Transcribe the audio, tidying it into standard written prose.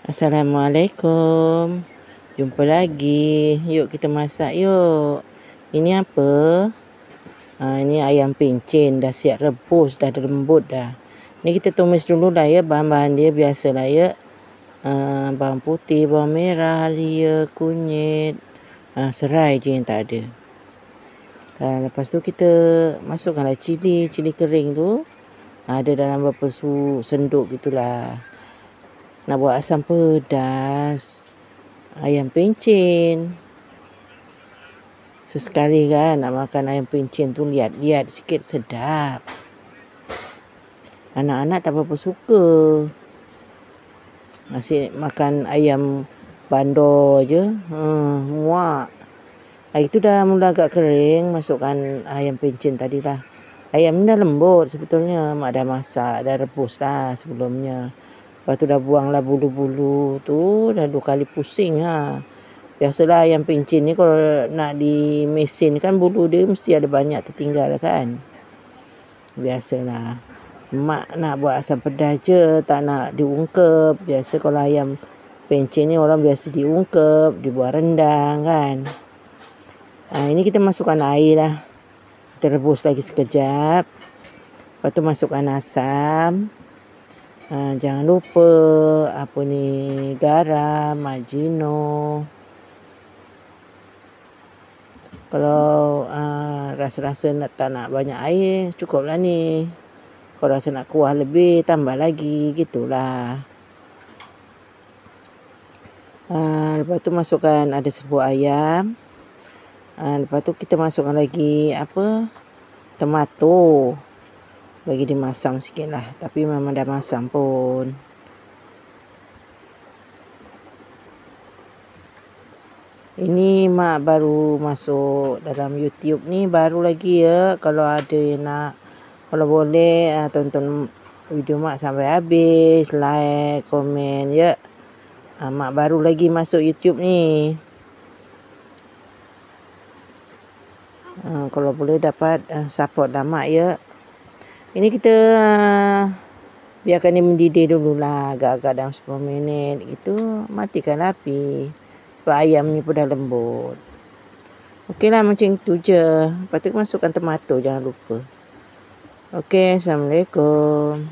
Assalamualaikum. Jumpa lagi. Yuk kita masak yuk. Ini apa? Ini ayam pencen. Dah siap rebus. Dah lembut dah. Ni kita tumis dulu dah ya. Bahan-bahan dia biasalah ya. Bawang putih, bawang merah, halia, kunyit. Serai je yang tak ada. Lepas tu kita masukkanlah cili kering tu. Ada dalam berapa senduk gitulah. Nak buat asam pedas ayam pencen. Sesekali kan nak makan ayam pencen tu, lihat-lihat sikit sedap. Anak-anak tak berapa suka. Asyik makan ayam bandar je. Muak. Itu dah mula agak kering. Masukkan ayam pencen tadi lah. Ayam ni dah lembut sebetulnya. Mak dah masak, dah rebus lah sebelumnya. Lepas tu dah buanglah bulu-bulu tu. Dah 2 kali pusing ha. Biasalah ayam pencen ni kalau nak di mesin kan bulu dia mesti ada banyak tertinggal kan. Biasalah. Mak nak buat asam pedas je, tak nak diungkep. Biasa kalau ayam pencen ni orang biasa diungkep, dibuat rendang kan. Ini kita masukkan air lah. Kita rebus lagi sekejap. Lepas tu masukkan asam. Jangan lupa garam, majino. Kalau rasa-rasa tak nak banyak air, cukuplah ni. Kalau rasa nak kuah lebih, tambah lagi gitulah. Lepas tu masukkan ada serbuk ayam. Lepas tu kita masukkan lagi tomato. Bagi dia masam sikit lah. Tapi memang dah masam pun. Ini mak baru masuk dalam YouTube ni. Baru lagi ya. Kalau ada yang nak. Kalau boleh tonton video mak sampai habis. Like, komen ya. Mak baru lagi masuk YouTube ni. Kalau boleh dapat support dah mak ya. Ini kita biarkan dia mendidih dululah. Agak-agak dalam 10 minit gitu. Matikan api. Sebab ayamnya pun dah lembut. Okeylah macam itu je. Lepas tu masukkan tomato jangan lupa. Okey, Assalamualaikum.